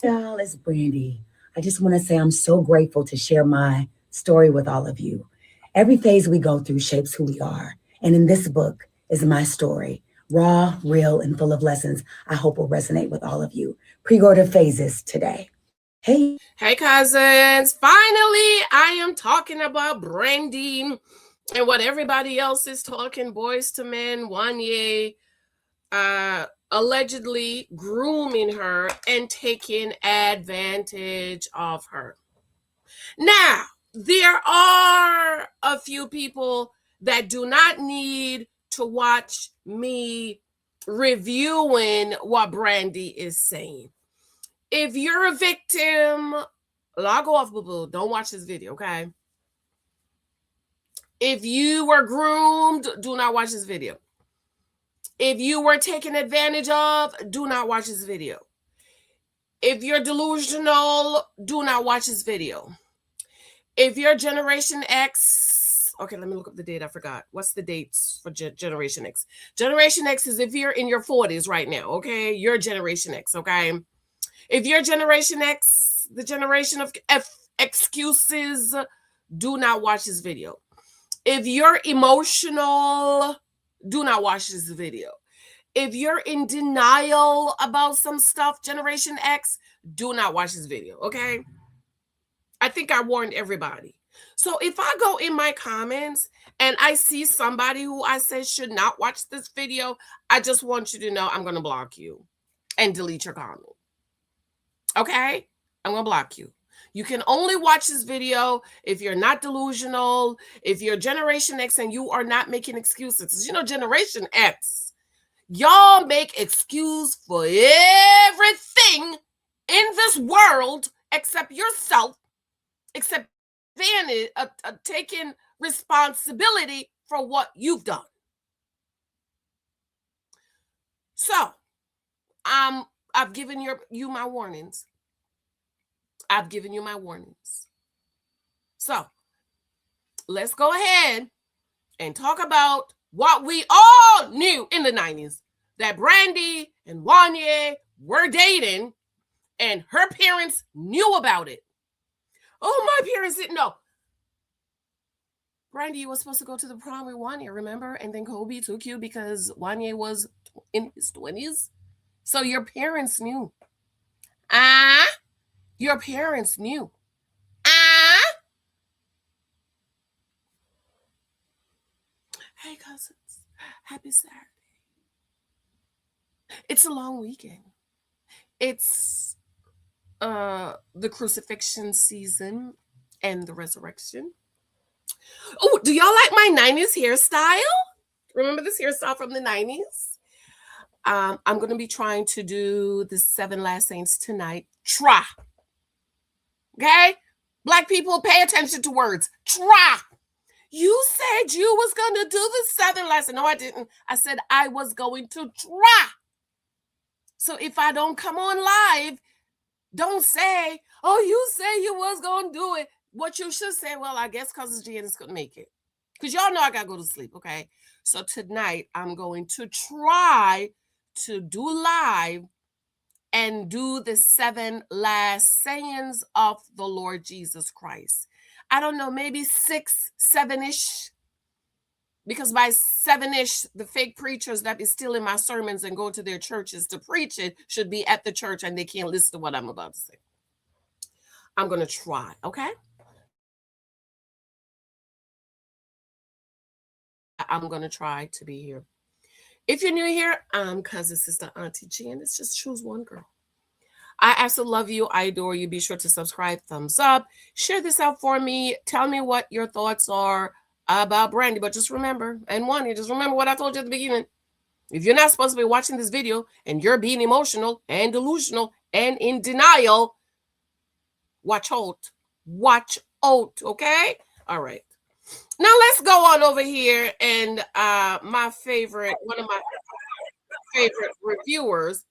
Y'all, it's Brandy. I just want to say I'm so grateful to share my story with all of you. Every phase we go through shapes who we are. And in this book is my story, raw, real, and full of lessons I hope will resonate with all of you. Pre-order phases today. Hey, cousins. Finally, I am talking about Brandy and what everybody else is talking, Boyz II Men, Wanya, allegedly grooming her and taking advantage of her. Now, there are a few people that do not need to watch me reviewing what Brandy is saying. If you're a victim, log off, boo-boo. Don't watch this video, okay? If you were groomed, do not watch this video. If you were taken advantage of, do not watch this video. If you're delusional, do not watch this video. If you're Generation X, okay, let me look up the date. I forgot. What's the dates for Generation X? Generation X is if you're in your 40s right now, okay? You're Generation X, okay? If you're Generation X, the generation of excuses, do not watch this video. If you're emotional, do not watch this video. If you're in denial about some stuff, Generation X, do not watch this video, okay? I think I warned everybody. So if I go in my comments and I see somebody who I said should not watch this video, I just want you to know I'm going to block you and delete your comment. Okay? I'm going to block you. You can only watch this video if you're not delusional, if you're Generation X and you are not making excuses. You know, Generation X, y'all make excuse for everything in this world except yourself, except taking responsibility for what you've done. So, I've given you my warnings. I've given you my warnings. So, let's go ahead and talk about what we all knew in the 90s, that Brandy and Wanya were dating and her parents knew about it. Oh, my parents didn't know. Brandy was supposed to go to the prom with Wanya, remember? And then Kobe took you because Wanya was in his 20s. So your parents knew. Your parents knew. Hey, cousins. Happy Saturday. It's a long weekend. It's the crucifixion season and the resurrection. Oh, do y'all like my 90s hairstyle? Remember this hairstyle from the 90s? I'm going to be trying to do the 7 Last Saints tonight. Try. Okay? Black people, pay attention to words. Try. You said you was going to do the 7 Last Saints. No, I didn't. I said I was going to try. So if I don't come on live, don't say, oh, you say you was going to do it. What you should say, well, I guess Cousin Janice couldn't make it. Because y'all know I got to go to sleep, okay? So tonight, I'm going to try to do live and do the 7 last sayings of the Lord Jesus Christ. I don't know, maybe 6, 7-ish. Because by 7-ish, the fake preachers that be stealing my sermons and go to their churches to preach it should be at the church and they can't listen to what I'm about to say. I'm going to try, okay? I'm going to try to be here. If you're new here, I'm cousin, sister, auntie G, and it's just choose one girl. I absolutely love you. I adore you. Be sure to subscribe, thumbs up, share this out for me. Tell me what your thoughts are about Brandy, but just remember, and Wanya, just remember what I told you at the beginning. If you're not supposed to be watching this video and you're being emotional and delusional and in denial, watch out. Watch out, okay? All right. Now let's go on over here and one of my favorite reviewers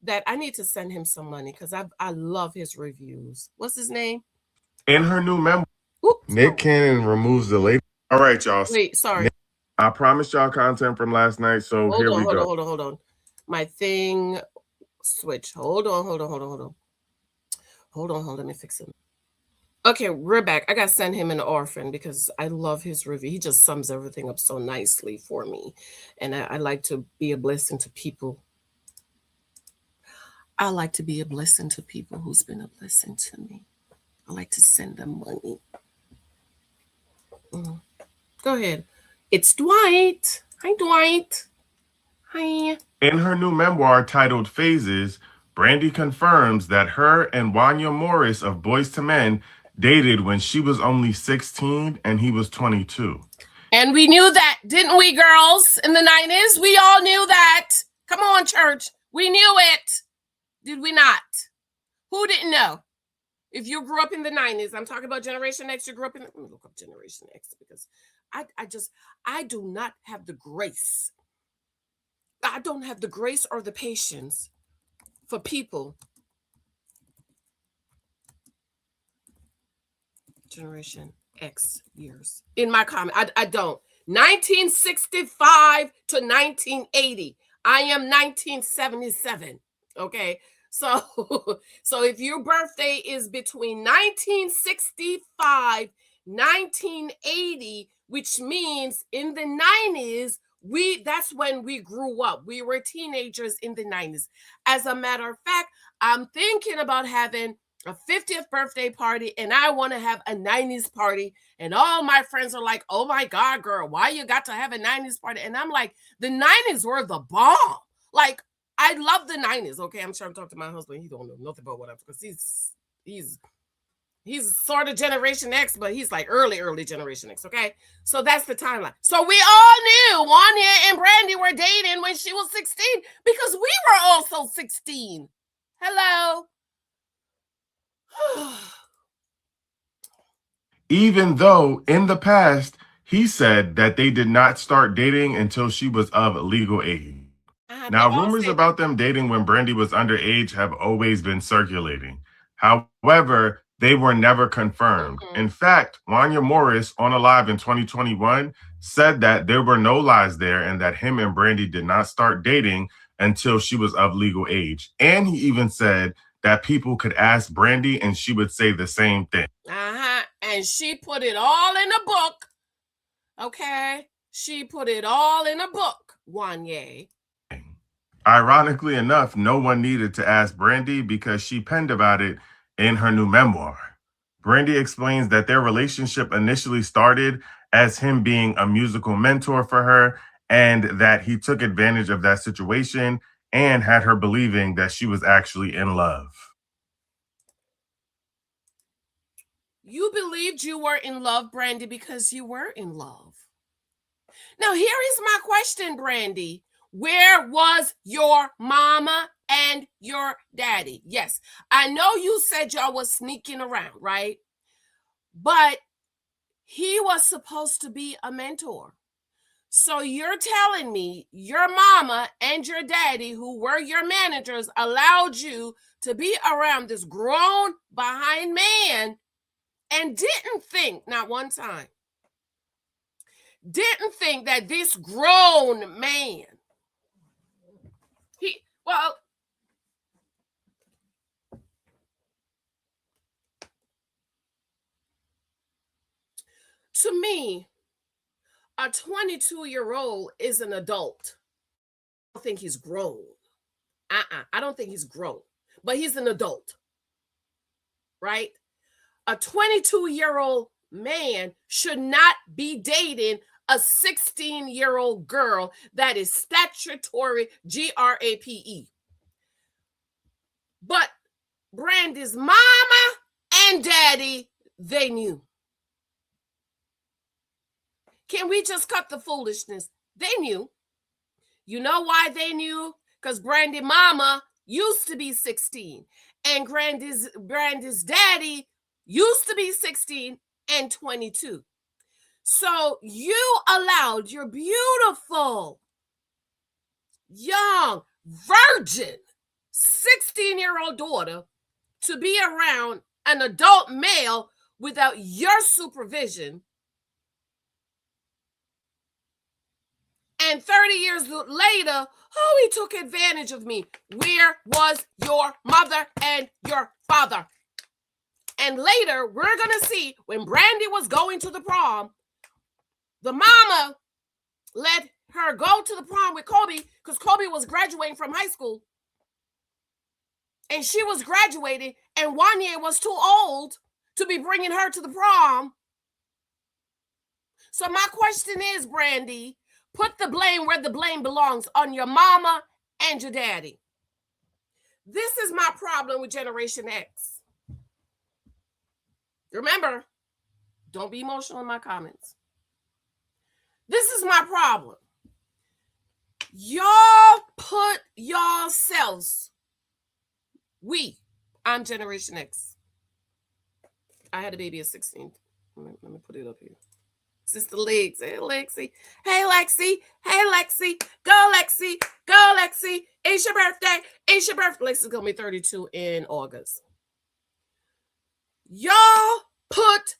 that I need to send him some money because I love his reviews. What's his name? In her new memoir, Nick Cannon removes the lady. All right, y'all. Wait, sorry. I promised y'all content from last night, so here we go. Hold on. My thing switch. Hold on. Hold on, let me fix it. Okay, we're back. I got to send him an orphan because I love his review. He just sums everything up so nicely for me. And I like to be a blessing to people. I like to be a blessing to people who's been a blessing to me. I like to send them money. Go ahead. It's Dwight. Hi, Dwight. Hi. In her new memoir titled Phases, Brandy confirms that her and Wanya Morris of Boyz II Men dated when she was only 16 and he was 22. And we knew that, didn't we, girls? In the 90s, we all knew that. Come on, church. We knew it. Did we not? Who didn't know? If you grew up in the 90s, I'm talking about Generation X, you grew up in, let me look up Generation X because I do not have the grace. I don't have the grace or the patience for people. Generation X years. In my comment, I don't. 1965 to 1980. I am 1977. Okay. So if your birthday is between 1965, 1980, which means in the 90s, that's when we grew up. We were teenagers in the 90s. As a matter of fact, I'm thinking about having a 50th birthday party, and I want to have a 90s party. And all my friends are like, oh my God, girl, why you got to have a 90s party? And I'm like, the 90s were the bomb. Like, I love the 90s. Okay, I'm sure I'm talking to my husband. He don't know nothing about what I'm, because he's sort of Generation X, but he's like early Generation X. Okay, so that's the timeline. So we all knew Wanya and Brandy were dating when she was 16 because we were also 16. Hello. Even though in the past, he said that they did not start dating until she was of legal age. Now, rumors about them dating when Brandy was underage have always been circulating. However, they were never confirmed. In fact, Wanya Morris on Alive in 2021 said that there were no lies there and that him and Brandy did not start dating until she was of legal age. And he even said that people could ask Brandy and she would say the same thing. And she put it all in a book. Okay? She put it all in a book, Wanya. Ironically enough, no one needed to ask Brandy because she penned about it in her new memoir. Brandy explains that their relationship initially started as him being a musical mentor for her and that he took advantage of that situation and had her believing that she was actually in love. You believed you were in love, Brandy, because you were in love. Now, here is my question, Brandy. Where was your mama and your daddy? Yes, I know you said y'all was sneaking around, right? But he was supposed to be a mentor. So you're telling me your mama and your daddy, who were your managers, allowed you to be around this grown behind man and didn't think, not one time, didn't think that this grown man, to me, a 22-year-old is an adult. I don't think he's grown. I don't think he's grown, but he's an adult, right? A 22-year-old man should not be dating a 16-year-old girl that is statutory GRAPE. But Brandy's mama and daddy, they knew. Can we just cut the foolishness? They knew. You know why they knew? Because Brandy's mama used to be 16 and Brandy's daddy used to be 16 and 22. So you allowed your beautiful, young, virgin, 16-year-old daughter to be around an adult male without your supervision. And 30 years later, oh, he took advantage of me. Where was your mother and your father? And later, we're going to see when Brandy was going to the prom, the mama let her go to the prom with Kobe because Kobe was graduating from high school. And she was graduating, and Wanya was too old to be bringing her to the prom. So my question is, Brandy, put the blame where the blame belongs, on your mama and your daddy. This is my problem with Generation X. Remember, don't be emotional in my comments. This is my problem. Y'all put yourselves, I'm Generation X. I had a baby at 16. Let me put it up here. Sister Legs. Hey, Lexi. Hey, Lexi. Hey, Lexi. Go, Lexi. Go, Lexi. It's your birthday. It's your birthday. Lexi's going to be 32 in August. Y'all put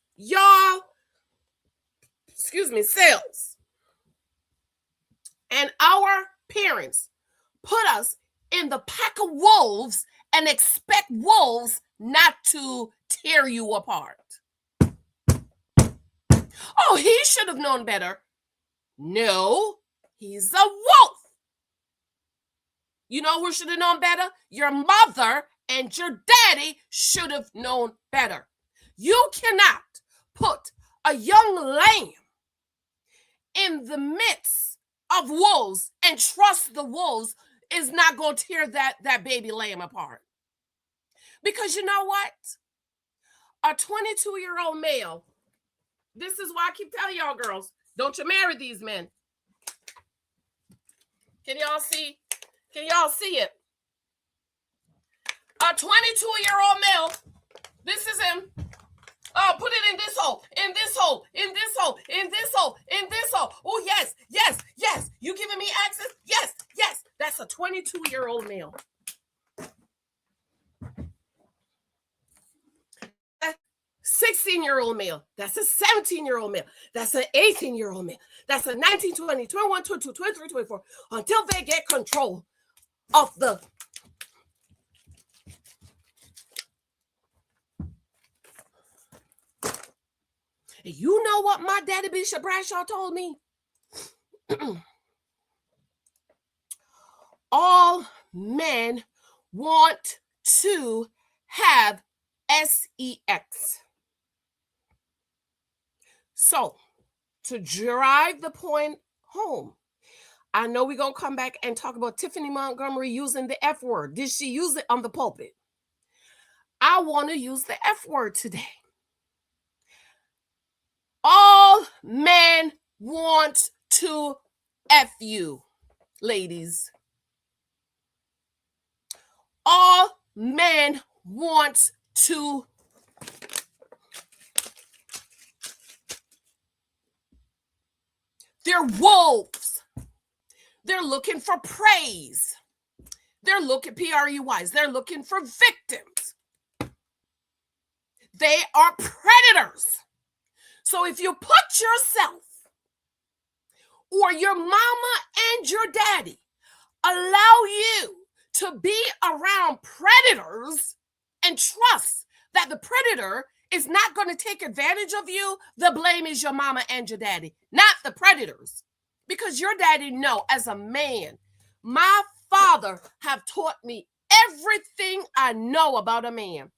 selves and our parents put us in the pack of wolves and expect wolves not to tear you apart. Oh, he should have known better. No, he's a wolf. You know who should have known better? Your mother and your daddy should have known better. You cannot put a young lamb in the midst of wolves and trust the wolves is not going to tear that baby lamb apart. Because you know what? A 22-year-old male, this is why I keep telling y'all girls, don't you marry these men. Can y'all see? Can y'all see it? A 22-year-old male, this is him. Oh, put it in this hole, in this hole, in this hole, in this hole, in this hole. Oh, yes, yes, yes. You giving me access? Yes, yes. That's a 22-year-old male. A 16-year-old male. That's a 17-year-old male. That's an 18-year-old male. That's a 19, 20, 21, 22, 23, 24. Until they get control of the you know what my daddy Bishop Bradshaw told me? All men want to have sex. So, to drive the point home, I know we're going to come back and talk about Tiffany Montgomery using the F word. Did she use it on the pulpit? I want to use the F word today. All men want to F you, ladies. All men want to they're wolves. They're looking for praise. They're looking, P-R-E-Ys, they're looking for victims. They are predators. So if you put yourself or your mama and your daddy allow you to be around predators and trust that the predator is not going to take advantage of you, the blame is your mama and your daddy, not the predators. Because your daddy know, as a man, my father have taught me everything I know about a man.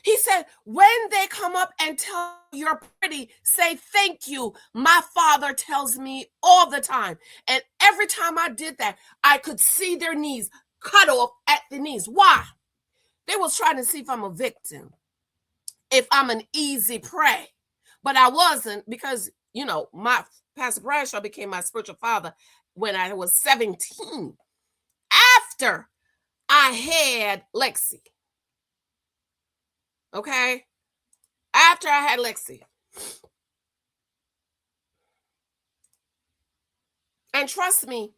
He said, when they come up and tell you you're pretty, say thank you. My father tells me all the time. And every time I did that, I could see their knees cut off at the knees. Why? They was trying to see if I'm a victim, if I'm an easy prey. But I wasn't, because, you know, my Pastor Bradshaw became my spiritual father when I was 17, after I had Lexi. Okay? After I had Lexi. And trust me,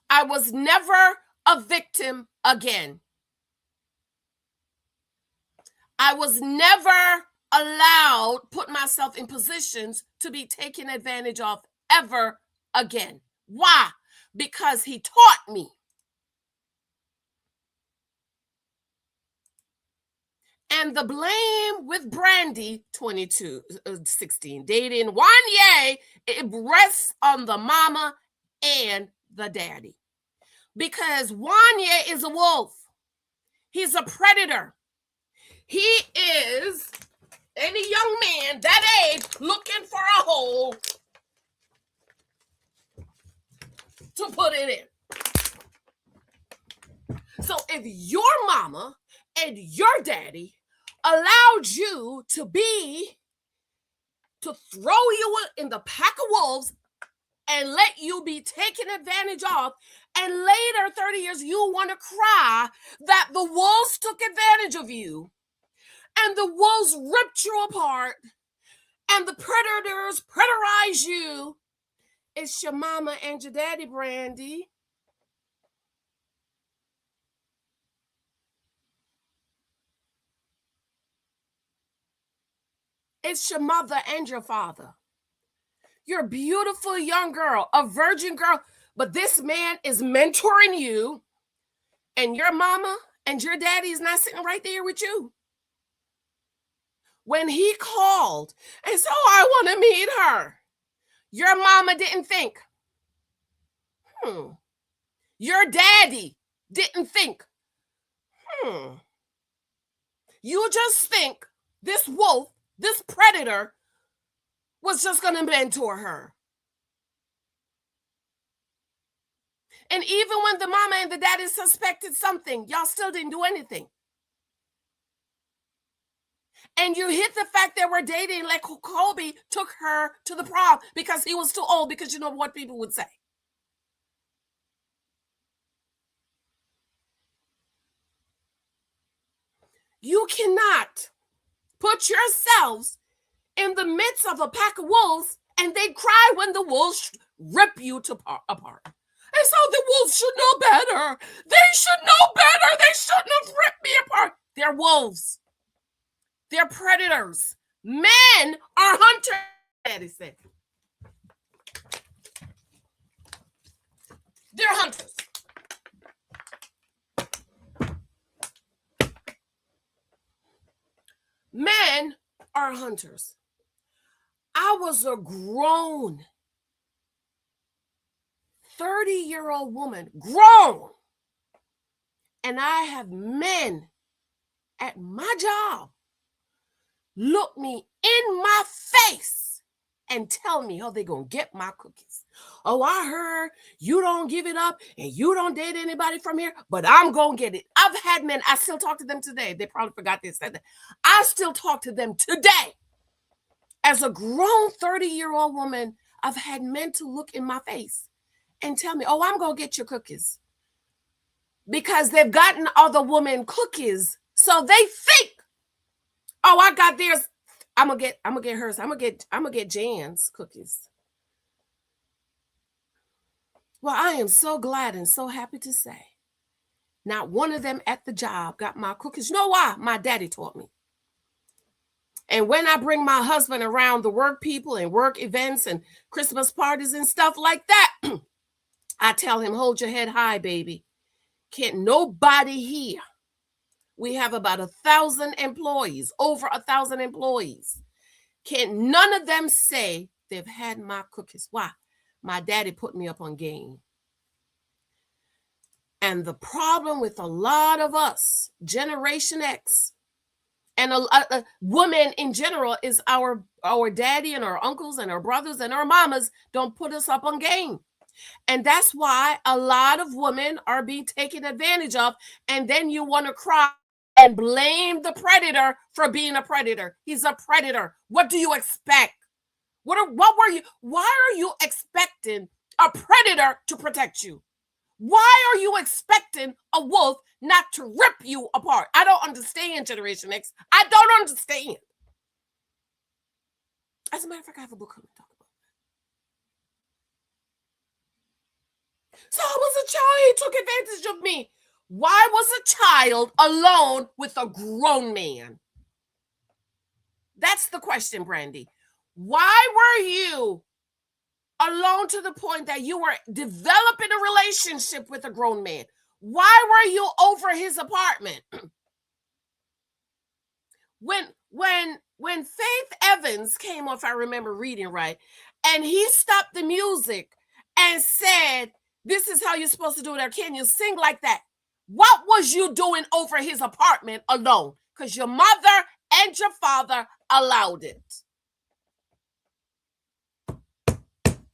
I was never a victim again. I was never allowed, put myself in positions to be taken advantage of ever again. Why? Because he taught me. And the blame with Brandy, 16, dating Wanya, it rests on the mama and the daddy. Because Wanya is a wolf. He's a predator. He is any young man that age looking for a hole to put it in. So if your mama and your daddy allowed you to throw you in the pack of wolves and let you be taken advantage of, and later, 30 years, you want to cry that the wolves took advantage of you, and the wolves ripped you apart, and the predators predatorize you. It's your mama and your daddy, Brandy. It's your mother and your father. You're a beautiful young girl, a virgin girl, but this man is mentoring you, and your mama and your daddy is not sitting right there with you. When he called and said, "Oh, I want to meet her," your mama didn't think. Your daddy didn't think. You just think this wolf, this predator, was just going to mentor her. And even when the mama and the daddy suspected something, y'all still didn't do anything. And you hit the fact that we're dating like Kobe took her to the prom because he was too old, because you know what people would say. You cannot put yourselves in the midst of a pack of wolves and they cry when the wolves rip you apart. And so the wolves should know better. They should know better. They shouldn't have ripped me apart. They're wolves. They're predators. Men are hunters, Daddy said. They're hunters. Men are hunters. I was a grown 30-year-old woman, grown, and I have men at my job look me in my face and tell me how they're going to get my cookies. "Oh, I heard you don't give it up and you don't date anybody from here, but I'm going to get it." I've had men, I still talk to them today. They probably forgot they said that. I still talk to them today. As a grown 30-year-old woman, I've had men to look in my face and tell me, "Oh, I'm going to get your cookies." Because they've gotten other women cookies. So they think, "Oh, I got theirs. I'm gonna get hers. I'm gonna get Jan's cookies." Well, I am so glad and so happy to say not one of them at the job got my cookies. You know why? My daddy taught me. And when I bring my husband around the work people and work events and Christmas parties and stuff like that, I tell him, "Hold your head high, baby. Can't nobody here." We have about 1,000 employees, over 1,000 employees. Can't none of them say they've had my cookies. Why? My daddy put me up on game. And the problem with a lot of us, Generation X, and a women in general, is our daddy and our uncles and our brothers and our mamas don't put us up on game. And that's why a lot of women are being taken advantage of. And then you want to cry and blame the predator for being a predator. He's a predator. What do you expect? Why are you expecting a predator to protect you? Why are you expecting a wolf not to rip you apart? I don't understand, Generation X. I don't understand. As a matter of fact, I have a book coming to talk about that. So I was a child. He took advantage of me. Why was a child alone with a grown man? That's the question, Brandy. Why were you alone to the point that you were developing a relationship with a grown man? Why were you over his apartment? when Faith Evans came off, I remember reading right, and he stopped the music and said, "This is how you're supposed to do it, or can you sing like that?" What was you doing over his apartment alone? Because your mother and your father allowed it.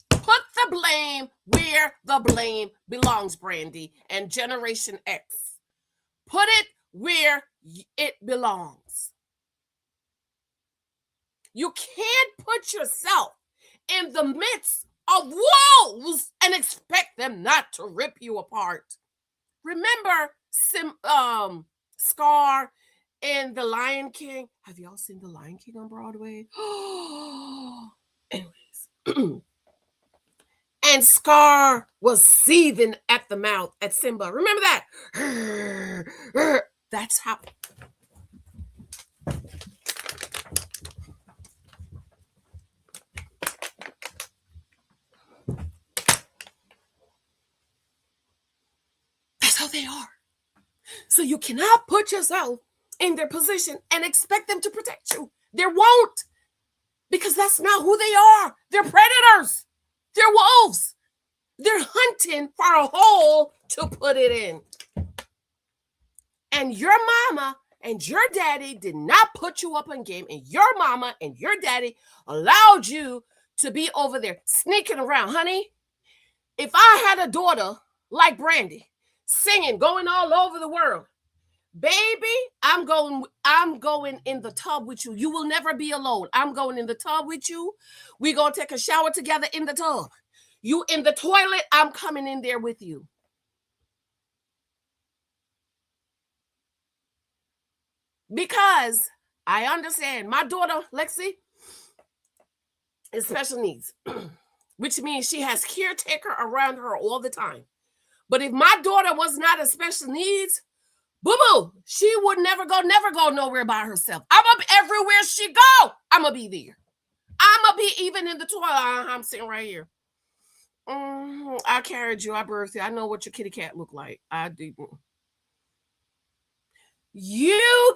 Put the blame where the blame belongs, Brandy, and Generation X. Put it where it belongs. You can't put yourself in the midst of wolves and expect them not to rip you apart. Remember Scar in The Lion King? Have y'all seen The Lion King on Broadway? Anyways. And Scar was seething at the mouth at Simba. Remember that? That's how. That's how they are. So you cannot put yourself in their position and expect them to protect you. They won't. Because that's not who they are. They're predators. They're wolves. They're hunting for a hole to put it in. And your mama and your daddy did not put you up on game. And your mama and your daddy allowed you to be over there sneaking around. Honey, if I had a daughter like Brandy, singing, going all over the world, baby, I'm going in the tub with you. You will never be alone. I'm going in the tub with you. We're going to take a shower together in the tub. You in the toilet, I'm coming in there with you. Because I understand my daughter, Lexi, is special needs, which means she has caretaker around her all the time. But if my daughter was not a special needs, boo-boo, she would never go nowhere by herself. I'm up everywhere she go. I'm going to be there. I'm going to be even in the toilet. I'm sitting right here. I carried you. I birthed you. I know what your kitty cat looked like. I didn't. You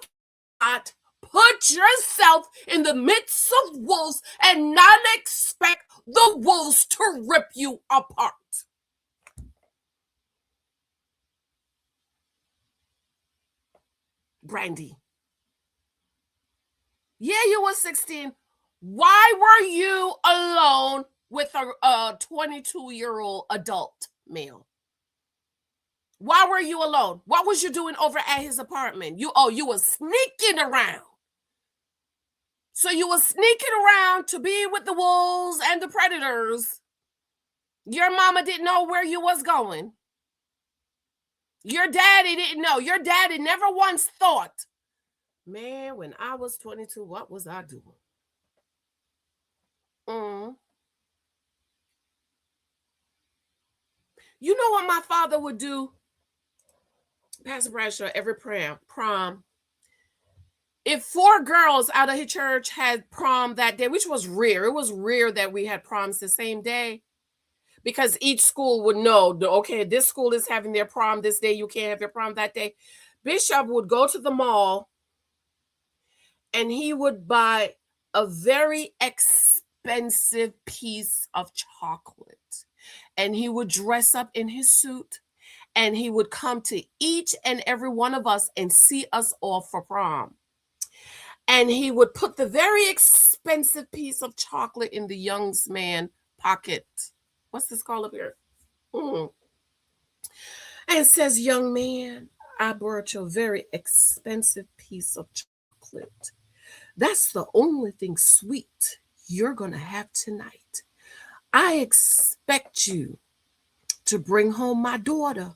cannot put yourself in the midst of wolves and not expect the wolves to rip you apart. Brandy. Yeah, you were 16. Why were you alone with a 22-year-old adult male? Why were you alone? What was you doing over at his apartment? You were sneaking around. So you were sneaking around to be with the wolves and the predators. Your mama didn't know where you was going. Your daddy didn't know. Your daddy never once thought, man, when I was 22, what was I doing? You know what my father would do? Pastor Bradshaw, every prom. If 4 girls out of his church had prom that day, which was rare. It was rare that we had proms the same day. Because each school would know, okay, this school is having their prom this day. You can't have your prom that day. Bishop would go to the mall and he would buy a very expensive piece of chocolate. And he would dress up in his suit and he would come to each and every one of us and see us off for prom. And he would put the very expensive piece of chocolate in the young man's pocket. What's this called up here? And it says, young man, I brought you a very expensive piece of chocolate. That's the only thing sweet you're going to have tonight. I expect you to bring home my daughter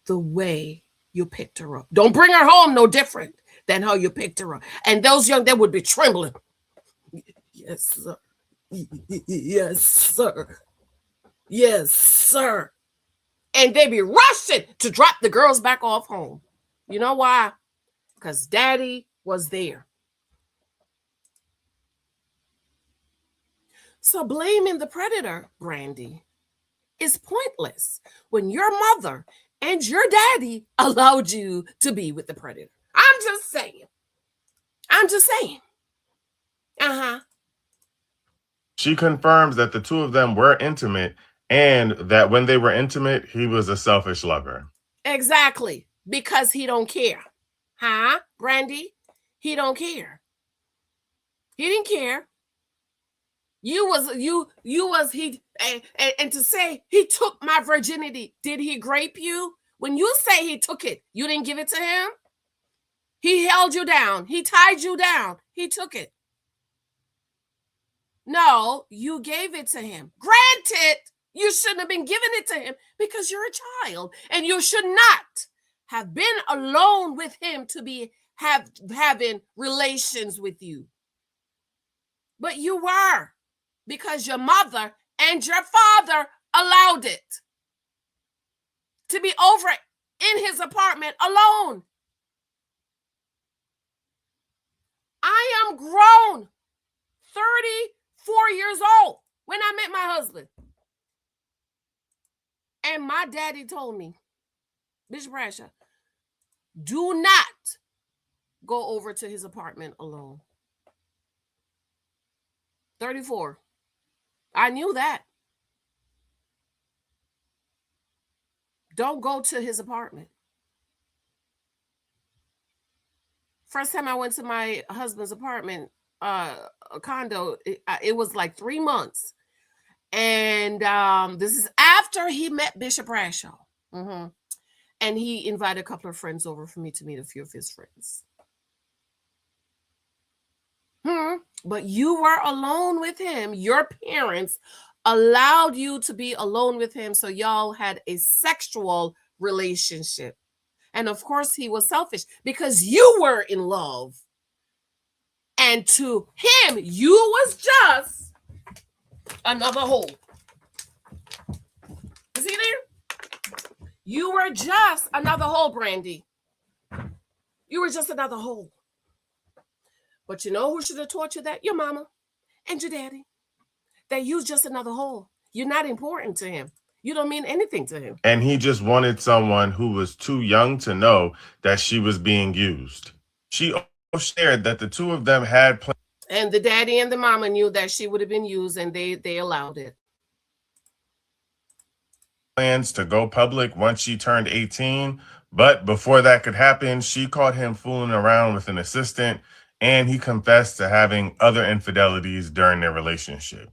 the way you picked her up. Don't bring her home no different than how you picked her up. And those young, they would be trembling. Yes, sir. Yes, sir. Yes, sir. And they be rushing to drop the girls back off home. You know why? Because daddy was there. So blaming the predator, Brandy, is pointless when your mother and your daddy allowed you to be with the predator. I'm just saying. I'm just saying. She confirms that the two of them were intimate and that when they were intimate, he was a selfish lover. Exactly. Because he don't care. Huh, Brandy? He don't care. He didn't care. And to say he took my virginity, did he grape you? When you say he took it, you didn't give it to him? He held you down. He tied you down. He took it. No, you gave it to him. Granted, you shouldn't have been giving it to him because you're a child and you should not have been alone with him to be having relations with you. But you were, because your mother and your father allowed it to be over in his apartment alone. I am grown, 34 years old when I met my husband. And my daddy told me, Bishop Bradshaw, do not go over to his apartment alone. 34. I knew that. Don't go to his apartment. First time I went to my husband's apartment, a condo, it was like 3 months. And this is after he met Bishop Bradshaw. And he invited a couple of friends over for me to meet a few of his friends. But you were alone with him. Your parents allowed you to be alone with him, so y'all had a sexual relationship. And of course, he was selfish because you were in love. And to him, you was just another hole. Is he there? You were just another hole, Brandy. You were just another hole. But you know who should have taught you that? Your mama and your daddy. That you're just another hole. You're not important to him. You don't mean anything to him. And he just wanted someone who was too young to know that she was being used. She also shared that the two of them had plans. And the daddy and the mama knew that she would have been used, and they allowed it. Plans to go public once she turned 18. But before that could happen, she caught him fooling around with an assistant, and he confessed to having other infidelities during their relationship.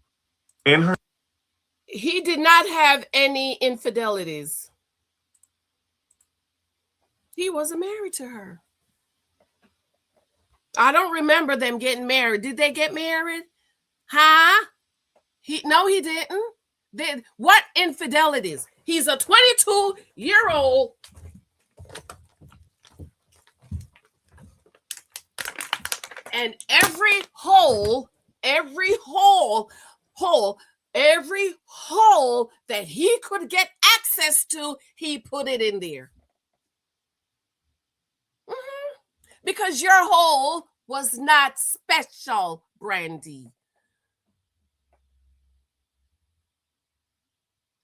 He did not have any infidelities. He wasn't married to her. I don't remember them getting married. Did they get married? Huh? No, he didn't. What infidelities? He's a 22-year-old. And every hole that he could get access to, he put it in there. Because your hole was not special, Brandy.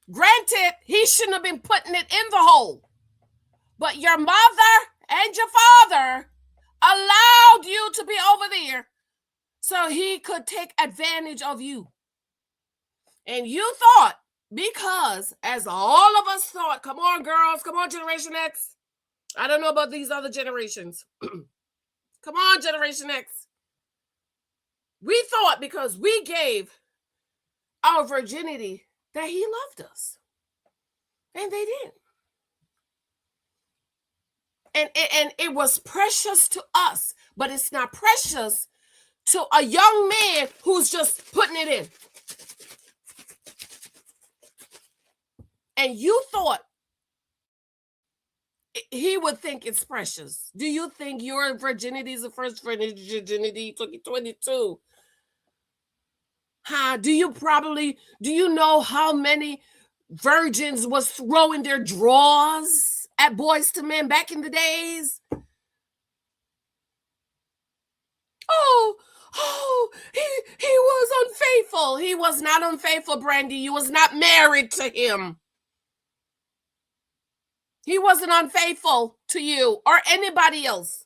Granted, he shouldn't have been putting it in the hole. But your mother and your father allowed you to be over there so he could take advantage of you. And you thought, because as all of us thought, come on, girls, come on, Generation X. I don't know about these other generations. Come on, Generation X. We thought because we gave our virginity that he loved us. And they didn't. And it was precious to us, but it's not precious to a young man who's just putting it in. And you thought he would think it's precious. Do you think your virginity is the first virginity 2022? Do you know how many virgins was throwing their drawers at Boyz II Men back in the days? He was unfaithful. He was not unfaithful, Brandy. You was not married to him. He wasn't unfaithful to you or anybody else.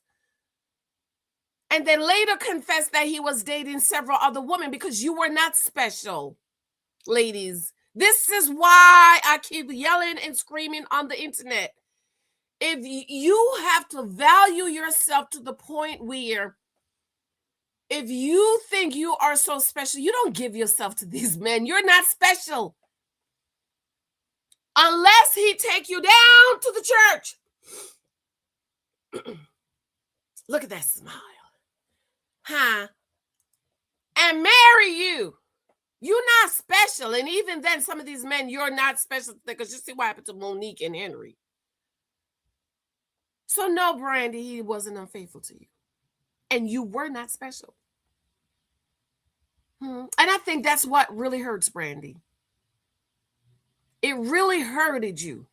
And then later confessed that he was dating several other women because you were not special, ladies. This is why I keep yelling and screaming on the internet. If you have to value yourself to the point where if you think you are so special, you don't give yourself to these men. You're not special. Unless he take you down to the church. Look at that smile. Huh? And marry you. You're not special. And even then, some of these men, you're not special because you see what happened to Monique and Henry. So no, Brandy, he wasn't unfaithful to you. And you were not special. And I think that's what really hurts Brandy. It really hurted you.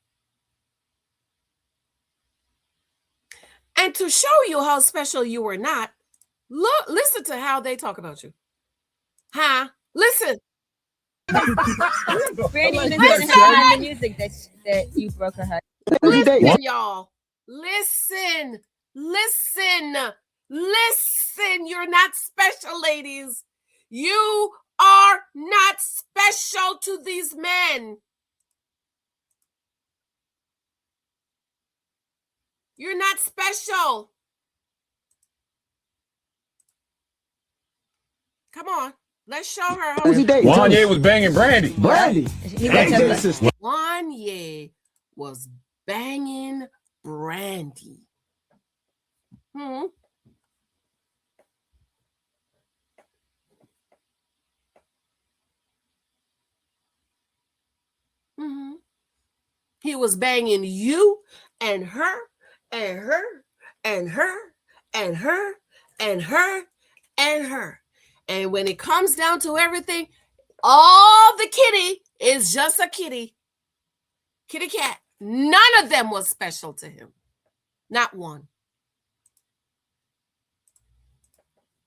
And to show you how special you were not, listen to how they talk about you. Huh? Listen. Brandy even said in the music that you broke her heart. Listen, y'all. Listen. You're not special, ladies. You are not special to these men. You're not special. Come on. Let's show her how. Wanya was banging Brandy. Wanya was banging Brandy. He was banging you and her and her and her and her and her and her. And when it comes down to everything, all the kitty is just a kitty. Kitty cat. None of them was special to him. Not one.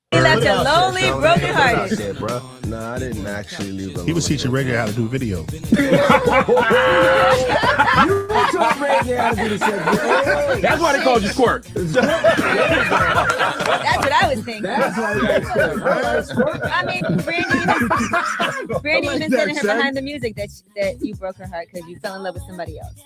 He left a lonely, broken hearted. No, I didn't actually leave him. He was teaching Reggae how to do video. That's why they called you Squirt. That's what I was thinking. I mean, Brandy even said in her behind the music that you broke her heart because you fell in love with somebody else.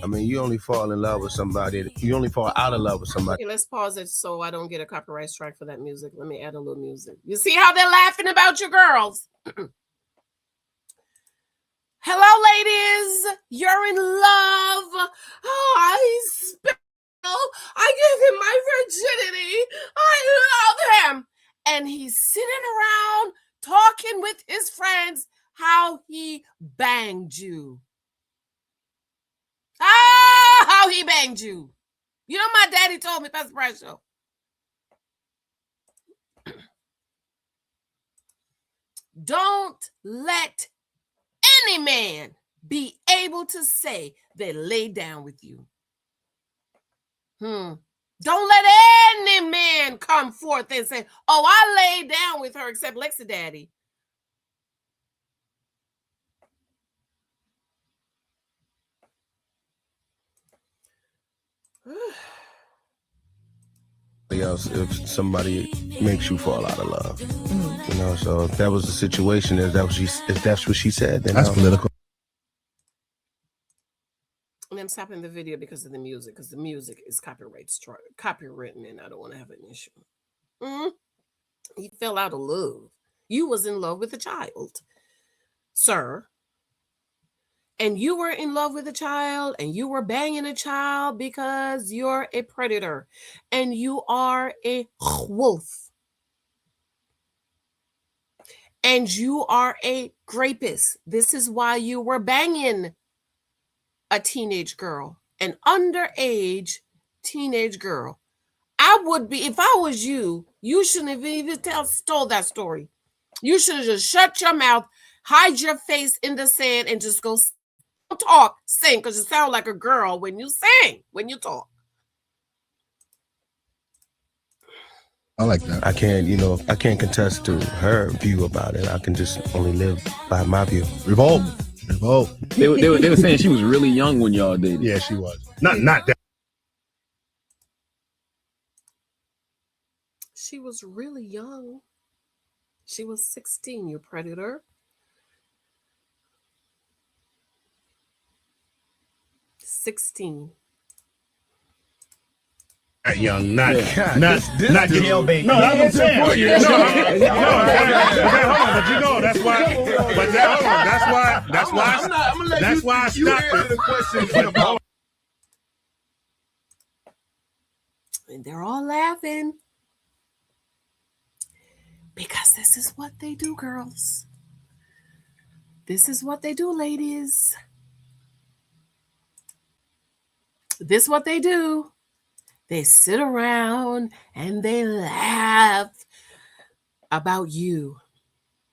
I mean, you only fall in love with somebody. You only fall out of love with somebody. Okay, let's pause it so I don't get a copyright strike for that music. Let me add a little music. You see how they're laughing about your girls? Hello, ladies. You're in love. Oh, he's special. I give him my virginity. I love him. And he's sitting around talking with his friends how he banged you. How he banged you. You know, my daddy told me, Pastor Bradshaw. Don't let any man be able to say they lay down with you. Don't let any man come forth and say, oh, I laid down with her, except Lexi Daddy. Else if somebody makes you fall out of love, you know. So if that was the situation, if that's what she said, then that's political. And I'm stopping the video because of the music, because the music is copywritten, and I don't want to have an issue. He fell out of love. You was in love with a child, sir. And you were in love with a child and you were banging a child because you're a predator and you are a wolf. And you are a rapist. This is why you were banging a teenage girl, an underage teenage girl. I would be, if I was you, you shouldn't have even told that story. You should have just shut your mouth, hide your face in the sand, and just go talk, sing, because you sound like a girl when you sing, when you talk. I like that. I can't contest to her view about it. I can just only live by my view. Revolt. They were saying she was really young when y'all dated. Yeah, she was. Not that. She was really young. She was 16, you predator. 16. Young, not Yeah. not dude. jailbait. No, that's what I'm saying. Hold on, but you know that's why. But that's why I stopped the question about. And they're all laughing because this is what they do, girls. This is what they do, ladies. This is what they do. They sit around and they laugh about you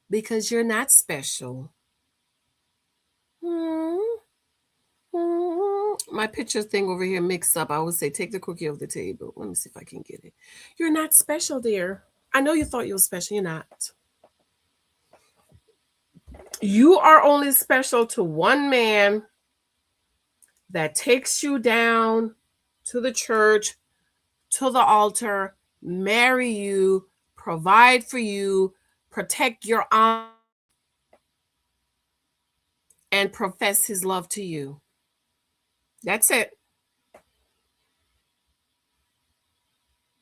because you're not special. My picture thing over here mixed up. I would say take the cookie off the table. Let me see if I can get it. You're not special, dear. I know you thought you were special. You're not. You are only special to one man that takes you down to the church, to the altar, marry you, provide for you, protect your honor, and profess his love to you. That's it.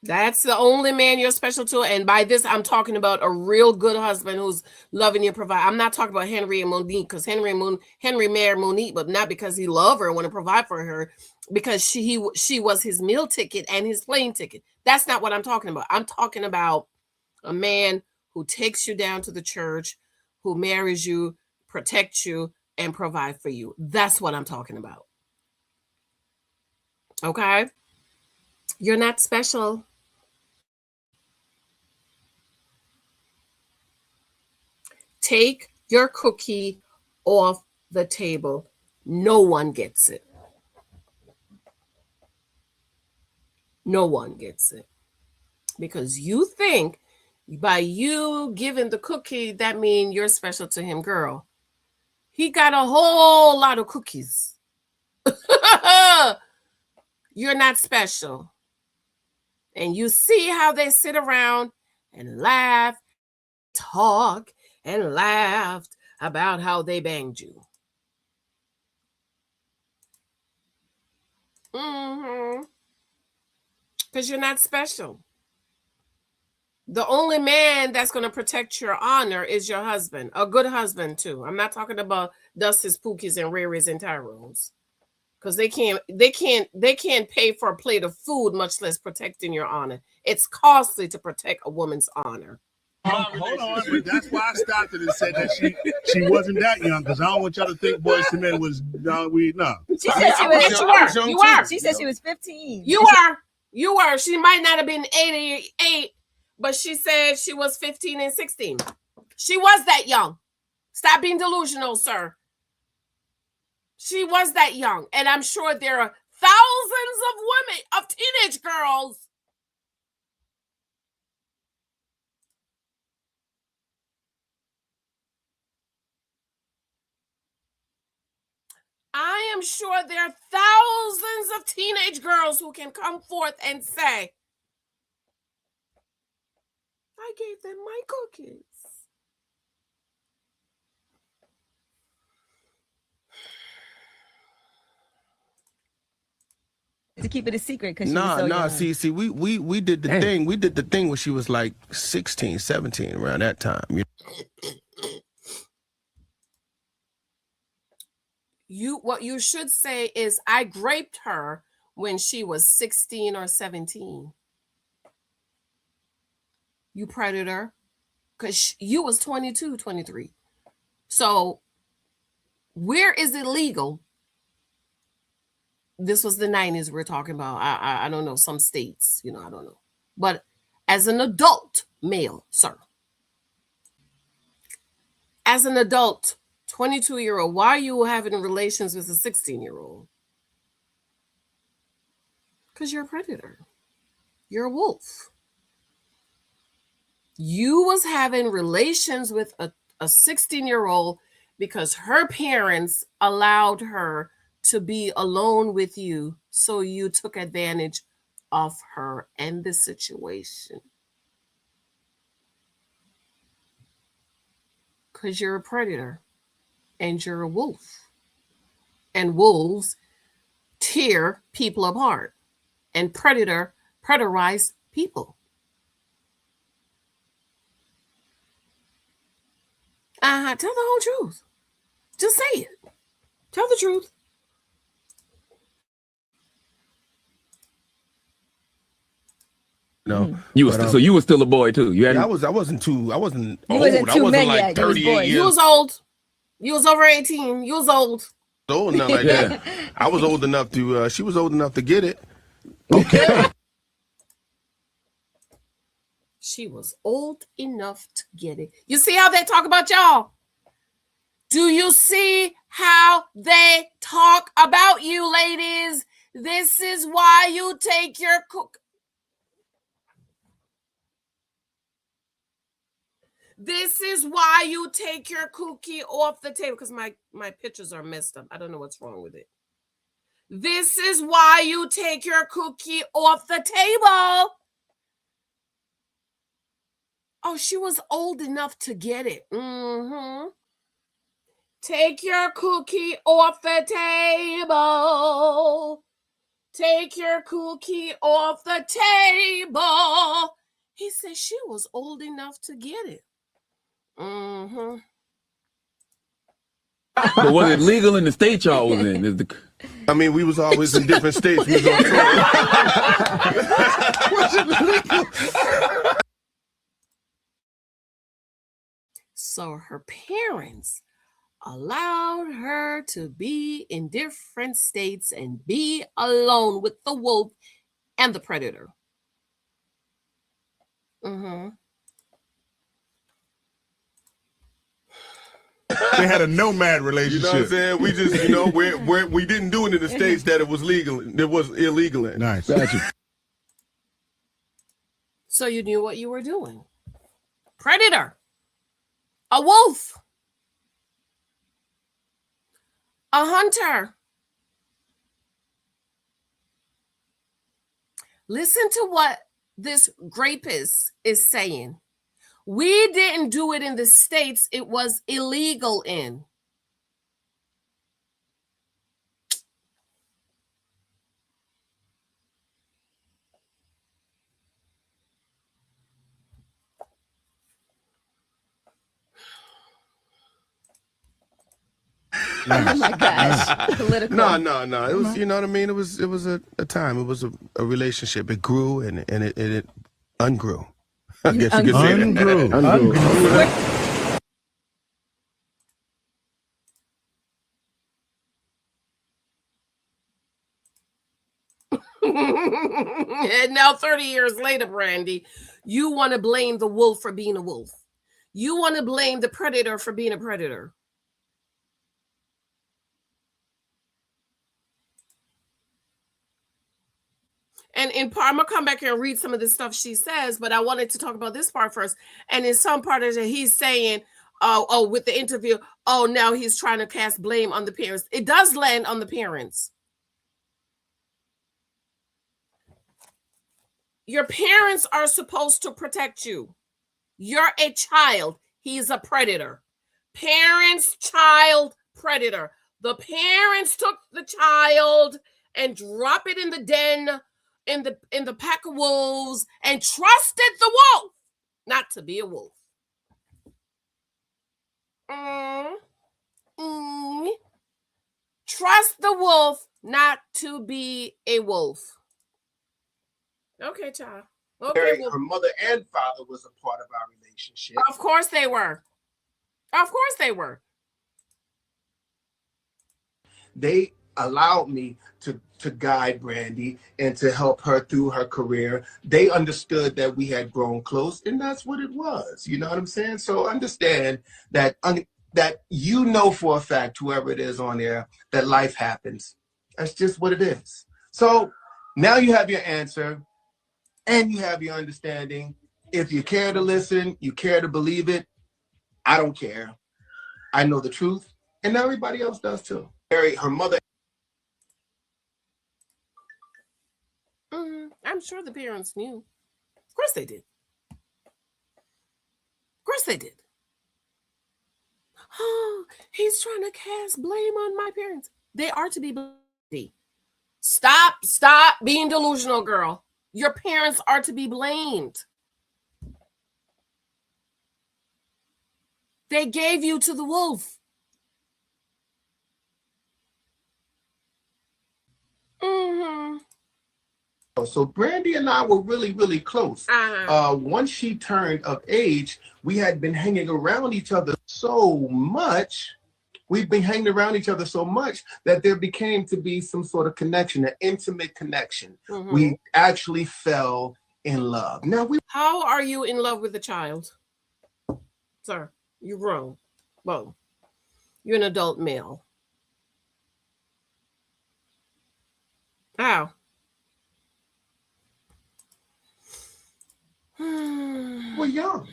That's the only man you're special to. And by this, I'm talking about a real good husband who's loving you, provide. I'm not talking about Henry and Monique, because Henry married Monique, but not because he loved her and want to provide for her, because she was his meal ticket and his plane ticket. That's not what I'm talking about. I'm talking about a man who takes you down to the church, who marries you, protects you, and provide for you. That's what I'm talking about. Okay? You're not special. Take your cookie off the table. No one gets it. No one gets it. Because you think by you giving the cookie, that means you're special to him, girl. He got a whole lot of cookies. You're not special. And you see how they sit around and laugh, talk, and laughed about how they banged you. Because you're not special. The only man that's going to protect your honor is your husband. A good husband, too. I'm not talking about Dusties, Pookies, and Raries and Tyrones. Because they can't pay for a plate of food, much less protecting your honor. It's costly to protect a woman's honor. Hold on, but that's why I stopped it and said that she wasn't that young, because I don't want y'all to think Boyz II Men was no. She said she was. You are. She said she was 15. You are. She might not have been 88, but she said she was 15 and 16. She was that young. Stop being delusional, sir. She was that young, and I'm sure there are thousands of women, of teenage girls. I am sure there are thousands of teenage girls who can come forth and say, I gave them my cookies. To keep it a secret because she was so young. See, we did the thing. We did the thing when she was like 16, 17, around that time. What you should say is, I graped her when she was 16 or 17. You predator. Because you was 22, 23. So where is it legal? This was the 90s we're talking about. I don't know, some states, I don't know. But as an adult male, sir, as an adult 22-year-old, why are you having relations with a 16-year-old? Because you're a predator. You're a wolf. You was having relations with a 16-year-old because her parents allowed her to be alone with you, so you took advantage of her and the situation. Because you're a predator and you're a wolf. And wolves tear people apart. And predatorize people. Tell the whole truth. Just say it. Tell the truth. No, you was so you were still a boy too. You hadn't. I wasn't old. wasn't I two wasn't men like yet, you was 38 boys. years You was old. You was over 18. You was old. old enough like that. I was old enough to. She was old enough to get it. Okay. She was old enough to get it. You see how they talk about y'all? Do you see how they talk about you, ladies? This is why you take your This is why you take your cookie off the table. Because my pictures are messed up. I don't know what's wrong with it. This is why you take your cookie off the table. Oh, she was old enough to get it. Take your cookie off the table. Take your cookie off the table. He said she was old enough to get it. But was it legal in the state y'all was in? I mean, we was always in different states. We was on tour. So her parents allowed her to be in different states and be alone with the wolf and the predator. They had a nomad relationship. You know what I'm saying? We just, we didn't do it in the states that it was legal. It was illegal in. Nice. Gotcha. So you knew what you were doing. Predator. A wolf. A hunter. Listen to what this rapist is saying. We didn't do it in the states it was illegal in. Oh my gosh. Political. No. It was, you know what I mean? It was a time. It was a relationship. It grew and it ungrew. I guess you could say that. Ungrew. And now 30 years later, Brandy, you want to blame the wolf for being a wolf. You want to blame the predator for being a predator. And in part, I'm going to come back here and read some of the stuff she says, but I wanted to talk about this part first. And in some part of it, he's saying, with the interview, now he's trying to cast blame on the parents. It does land on the parents. Your parents are supposed to protect you. You're a child. He's a predator. Parents, child, predator. The parents took the child and dropped it in the den, in the pack of wolves, and trusted the wolf not to be a wolf. Trust the wolf not to be a wolf. Okay, child. Okay, Her mother and father was a part of our relationship. Of course they were. Of course they were. They allowed me to guide Brandy and to help her through her career. They understood that we had grown close, and that's what it was. You know what I'm saying? So understand that for a fact, whoever it is on there, that life happens. That's just what it is. So now you have your answer. And you have your understanding. If you care to listen, you care to believe it, I don't care. I know the truth, and everybody else does too. Her mother. I'm sure the parents knew. Of course they did. Of course they did. Oh, he's trying to cast blame on my parents. They are to be blamed. Stop being delusional, girl. Your parents are to be blamed. They gave you to the wolf. Mm-hmm. So Brandy and I were really, really close. Once she turned of age, we had been hanging around each other so much. We've been hanging around each other so much that there became to be some sort of connection, an intimate connection. Mm-hmm. We actually fell in love. Now, how are you in love with a child? Sir, you're grown. Well, you're an adult male. How? We're young.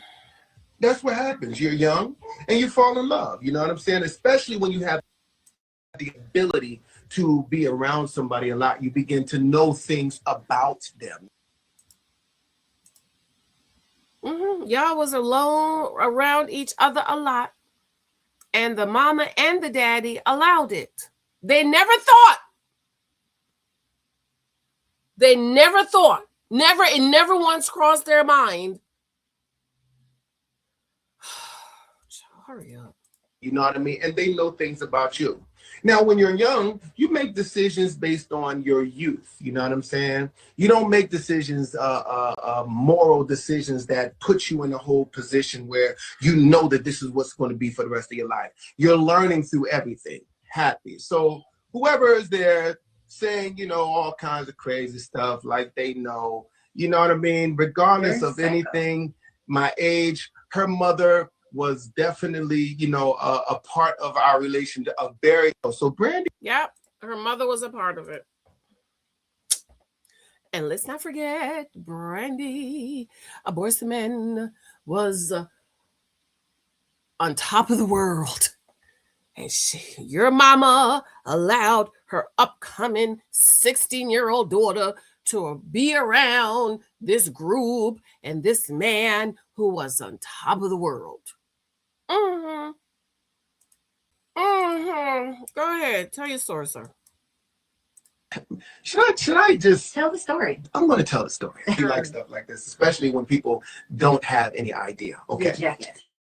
That's what happens. You're young and you fall in love. You know what I'm saying? Especially when you have the ability to be around somebody a lot, you begin to know things about them. Mm-hmm. Y'all was alone around each other a lot, and the mama and the daddy allowed it. They never thought. It never once crossed their mind. Hurry up. You know what I mean? And they know things about you. Now, when you're young, you make decisions based on your youth. You know what I'm saying? You don't make decisions, moral decisions that put you in a whole position where you know that this is what's going to be for the rest of your life. You're learning through everything. Happy. So whoever is there saying, you know, all kinds of crazy stuff like they know, you know what I mean? Regardless of anything, my age, her mother was definitely, you know, a part of our relationship, a very, so Brandy. Yep, her mother was a part of it. And let's not forget, Brandy, a Boyz II Men, was on top of the world. And your mama allowed her upcoming 16-year-old daughter to be around this group and this man who was on top of the world. Mm-hmm. Mm-hmm. Go ahead. Tell your story, sir. Should I just tell the story? I'm going to tell the story. I like stuff like this, especially when people don't have any idea. Okay.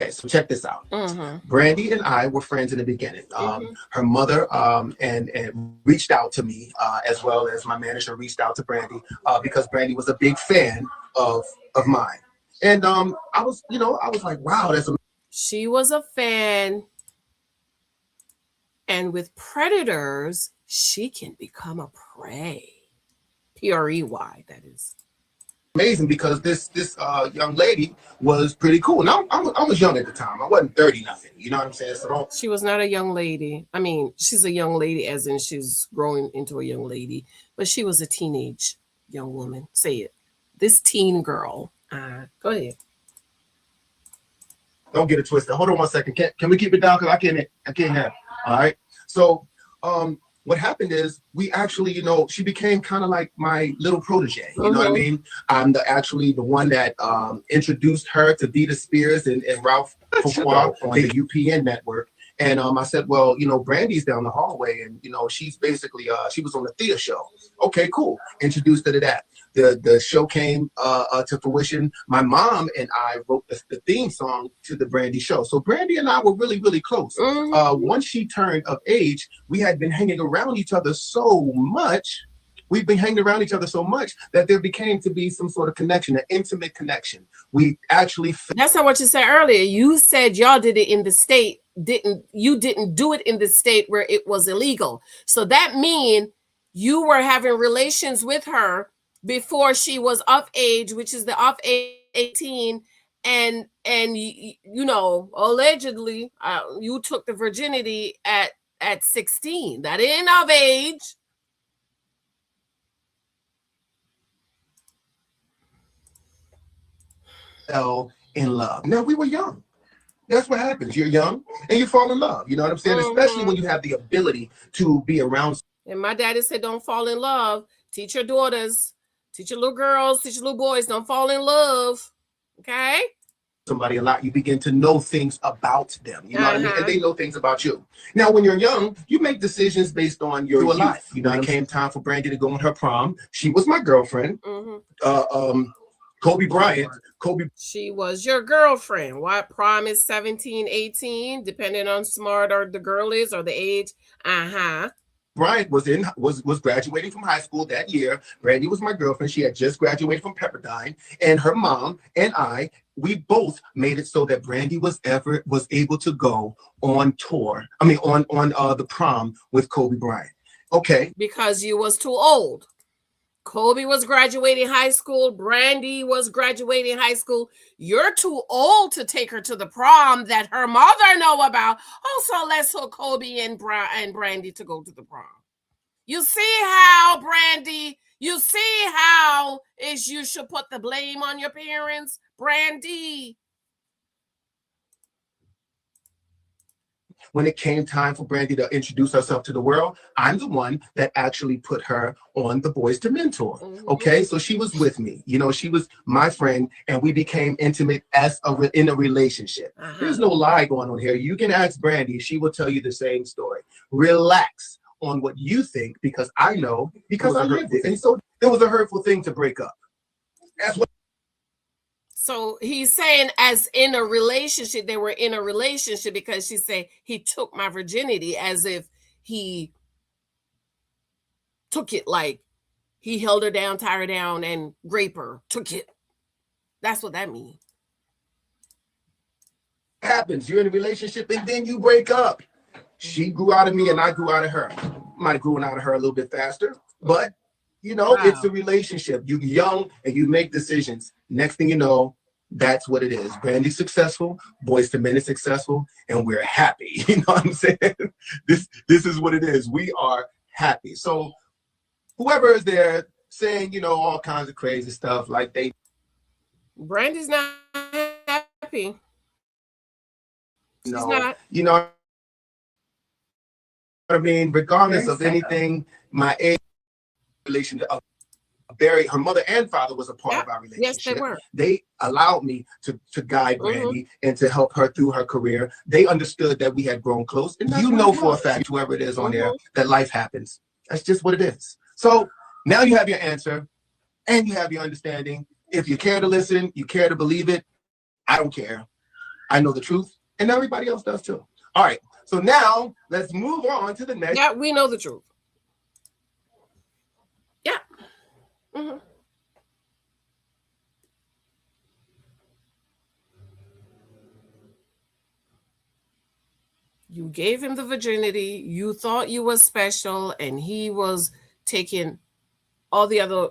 Okay, so check this out. Mm-hmm. Brandy and I were friends in the beginning. Her mother and reached out to me, as well as my manager reached out to Brandy, because Brandy was a big fan of mine. And I was like, wow, that's amazing. She was a fan. And with predators, she can become a prey. P-R-E-Y, that is. Amazing, because this young lady was pretty cool. Now I was young at the time. I wasn't 30 nothing. You know what I'm saying? So she was not a young lady. I mean, she's a young lady as in she's growing into a young lady, but she was a teenage young woman. Say it. This teen girl. Go ahead. Don't get it twisted. Hold on 1 second. Can we keep it down? Because I can't have it. All right. So what happened is we actually, she became kind of like my little protege. You know what I mean? I'm actually the one that introduced her to Dita Spears and Ralph Fuqua on the UPN network. And I said, well, Brandy's down the hallway, and she's basically she was on the theater show. Okay, cool. Introduced her to that. The show came to fruition. My mom and I wrote the theme song to the Brandy show. So Brandy and I were really, really close. Once she turned of age, we had been hanging around each other so much. We've been hanging around each other so much that there became to be some sort of connection, an intimate connection. We actually. That's not what you said earlier. You said y'all did it in the state. You didn't do it in the state where it was illegal. So that means you were having relations with her before she was of age, which is the of age 18, and allegedly you took the virginity at 16. That ain't of age. Fell in love. Now, we were young. That's what happens. You're young and you fall in love. You know what I'm saying? Especially when you have the ability to be around. And my daddy said, don't fall in love. Teach your daughters, teach your little girls, teach your little boys, don't fall in love. Okay? somebody a lot, you begin to know things about them. You know what I mean? And they know things about you. Now, when you're young, you make decisions based on your life. You know, it came time for Brandy to go on her prom. She was my girlfriend. Kobe Bryant. She was your girlfriend. What? Prom is 17, 18, depending on smart or the girl is or the age. Bryant was graduating from high school that year. Brandy was my girlfriend. She had just graduated from Pepperdine, and her mom and we both made it so that Brandy was able to go on tour. I mean, on the prom with Kobe Bryant. Okay. Because you was too old. Kobe was graduating high school. Brandy was graduating high school. You're too old to take her to the prom that her mother know about. Oh, so let's hook Kobe and Brandy to go to the prom. You see how, Brandy? You see how is you should put the blame on your parents, Brandy? When it came time for Brandy to introduce herself to the world, I'm the one that actually put her on the Boyz II Men tour. Okay, so she was with me. You know, she was my friend, and we became intimate in a relationship. There's no lie going on here. You can ask Brandy; she will tell you the same story. Relax on what you think, because I know, because I lived it, and so it was a hurtful thing to break up. That's what. So he's saying as in a relationship, they were in a relationship because she said he took my virginity, as if he took it like he held her down, tied her down, and raped her, took it. That's what that means. Happens. You're in a relationship and then you break up. She grew out of me and I grew out of her. Might have grown out of her a little bit faster, but you know, it's a relationship. You're young and you make decisions. Next thing you know, that's what it is. Brandy's successful, Boyz II Men is successful, and we're happy. You know what I'm saying? This is what it is. We are happy. So whoever is there saying, you know, all kinds of crazy stuff like Brandy's not happy. She's not. You know what I mean? Regardless of anything, my age relationship, her mother and father was a part of our relationship. Yes, they were. They allowed me to guide Brandy and to help her through her career. They understood that we had grown close. And you know for a fact, whoever it is on there, that life happens. That's just what it is. So now you have your answer and you have your understanding. If you care to listen, you care to believe it, I don't care. I know the truth, and everybody else does too. All right. So now let's move on to the next. Yeah, we know the truth. Yeah. You gave him the virginity. You thought you were special, and he was taking all the other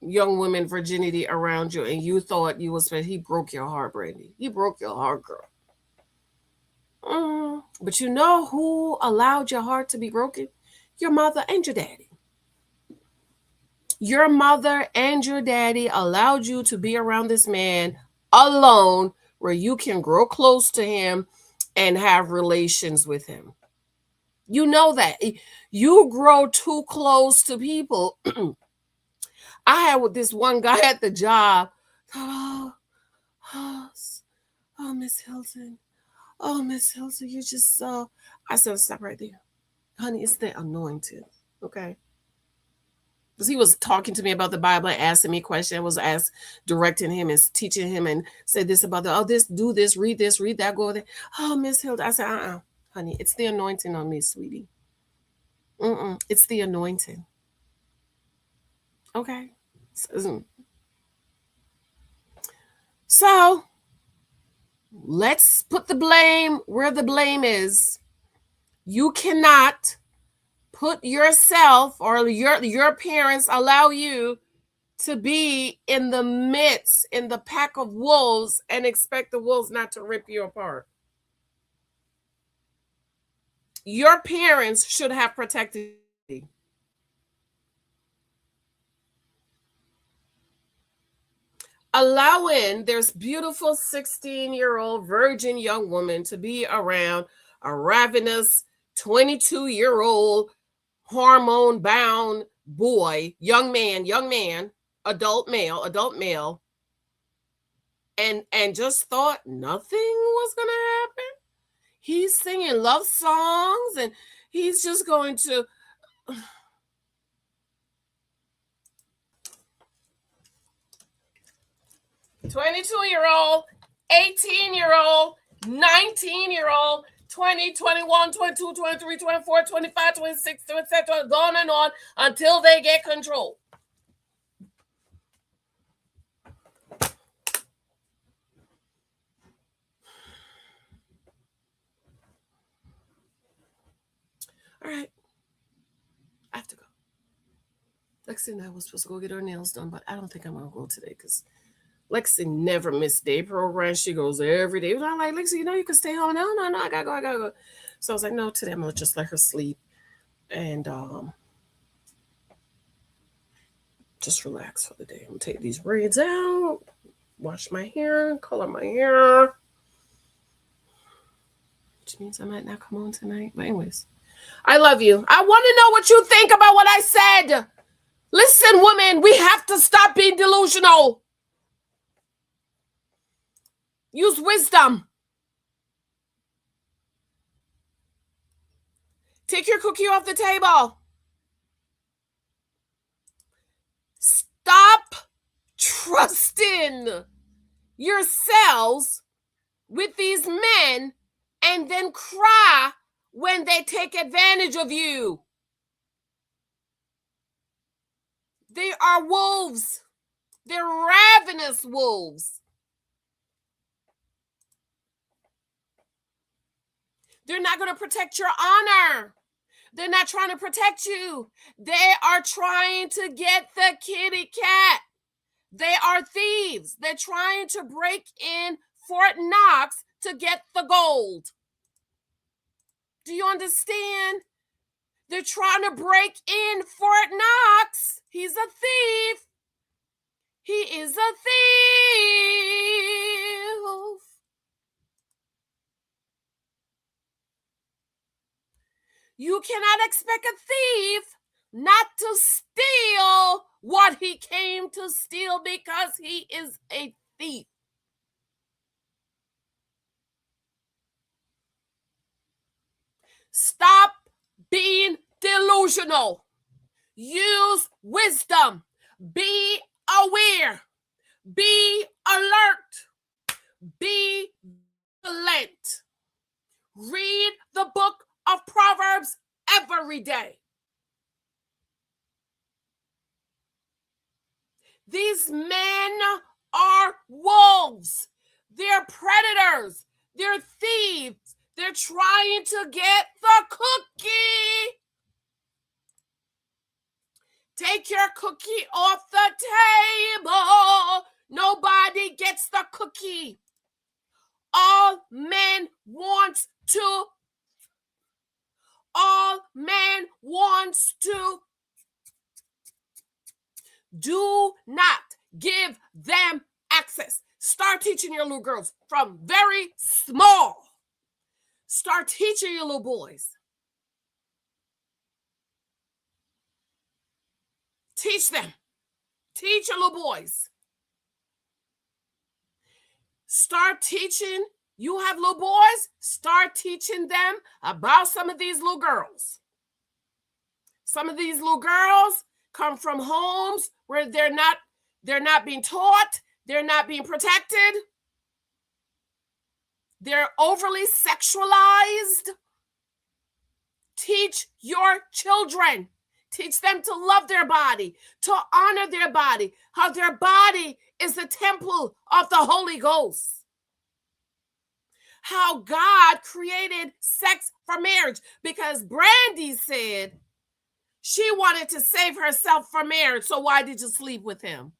young women virginity around you, and you thought you was special. He broke your heart, Brandy. He broke your heart, girl. But you know who allowed your heart to be broken? Your mother and your daddy. Your mother and your daddy allowed you to be around this man alone, where you can grow close to him and have relations with him. You know that. You grow too close to people. I had with this one guy at the job. Oh, Miss Hilton. Oh, Miss Hilton, you just so. I said, stop right there. Honey, it's the anointing. Okay. Because he was talking to me about the Bible and asking me questions. I was directing him and teaching him and said this about this, do this, read that, go there. Oh, Miss Hilda. I said, honey, it's the anointing on me, sweetie. It's the anointing. Okay. So let's put the blame where the blame is. You cannot put yourself or your parents allow you to be in the midst, in the pack of wolves, and expect the wolves not to rip you apart. Your parents should have protected you. Allowing this beautiful 16-year-old virgin young woman to be around a ravenous 22-year-old hormone-bound boy, young man, adult male, and just thought nothing was gonna happen. He's singing love songs and he's just going to 22-year-old, 18-year-old, 19-year-old, 20, 21, 22, 23, 24, 25, 26, etc. Going and on until they get control. All right. I have to go. Lexi and I was supposed to go get her nails done, but I don't think I'm going to go today because Lexi never missed day program. She goes every day. I'm like, Lexi, you can stay home. No, I gotta go. So I was like, no, today I'm gonna just let her sleep and just relax for the day. I'm gonna take these braids out, wash my hair, color my hair, which means I might not come on tonight. But anyways, I love you. I want to know what you think about what I said. Listen, women, we have to stop being delusional. Use wisdom. Take your cookie off the table. Stop trusting yourselves with these men and then cry when they take advantage of you. They are wolves. They're ravenous wolves. They're not going to protect your honor. They're not trying to protect you. They are trying to get the kitty cat. They are thieves. They're trying to break in Fort Knox to get the gold. Do you understand? They're trying to break in Fort Knox. He's a thief. He is a thief. You cannot expect a thief not to steal what he came to steal because he is a thief. Stop being delusional. Use wisdom. Be aware. Be alert. Be vigilant. Read the book of Proverbs every day. These men are wolves. They're predators. They're thieves. They're trying to get the cookie. Take your cookie off the table. Nobody gets the cookie. All man wants to do not give them access. Start teaching your little girls from very small. Start teaching your little boys. Teach them. Teach your little boys. Start teaching. You have little boys, start teaching them about some of these little girls. Some of these little girls come from homes where they're not being taught, they're not being protected. They're overly sexualized. Teach your children. Teach them to love their body, to honor their body, how their body is the temple of the Holy Ghost. How God created sex for marriage, because Brandy said she wanted to save herself for marriage. So why did you sleep with him?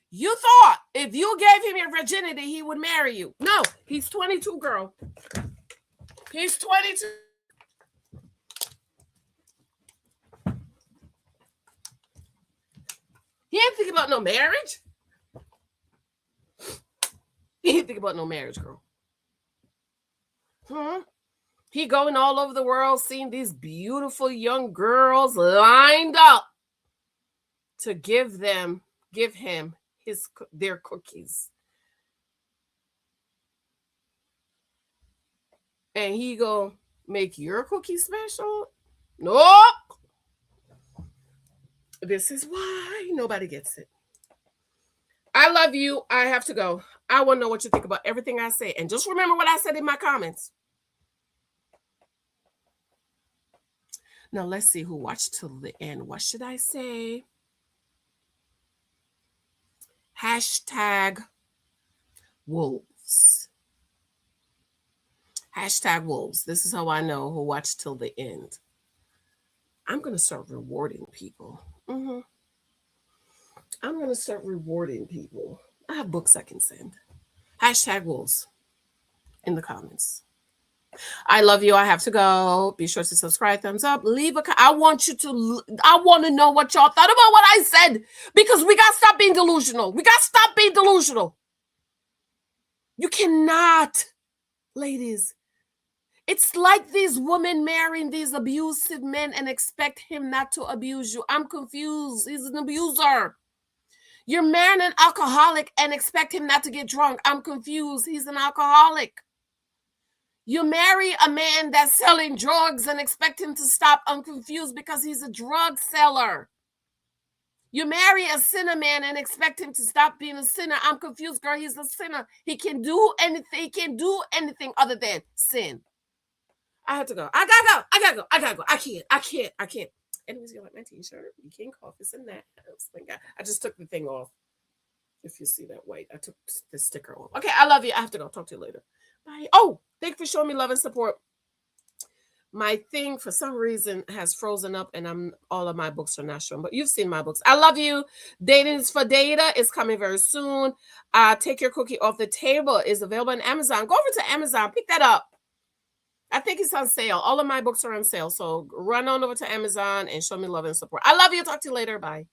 You thought if you gave him your virginity, he would marry you. No, he's 22, girl. He's 22. He ain't thinking about no marriage. He ain't thinking about no marriage, girl. He going all over the world, seeing these beautiful young girls lined up to give him their cookies. And he go make your cookie special? Nope. This is why nobody gets it. I love you. I have to go. I want to know what you think about everything I say. And just remember what I said in my comments. Now, let's see who watched till the end. What should I say? Hashtag wolves. Hashtag wolves. This is how I know who watched till the end. I'm going to start rewarding people. I'm going to start rewarding people. I have books I can send. Hashtag wolves in the comments. I love you. I have to go. Be sure to subscribe, thumbs up, leave a. I want to know what y'all thought about what I said, because we got to stop being delusional. We got to stop being delusional. You cannot, ladies. It's like these women marrying these abusive men and expect him not to abuse you. I'm confused. He's an abuser. You're marrying an alcoholic and expect him not to get drunk. I'm confused. He's an alcoholic. You marry a man that's selling drugs and expect him to stop. I'm confused because he's a drug seller. You marry a sinner man and expect him to stop being a sinner. I'm confused, girl. He's a sinner. He can do anything. He can't do anything other than sin. I have to go. I gotta go. I can't. Anyways, you like my t-shirt? You can't cough. It's in that. Thank God. I just took the thing off. If you see that white, I took the sticker off. Okay, I love you. I have to go. Talk to you later. Bye. Oh, thank you for showing me love and support. My thing, for some reason, has frozen up, and all of my books are not showing. But you've seen my books. I love you. Dating is for Data is coming very soon. Take Your Cookie Off the Table is available on Amazon. Go over to Amazon. Pick that up. I think it's on sale. All of my books are on sale. So run on over to Amazon and show me love and support. I love you. Talk to you later. Bye.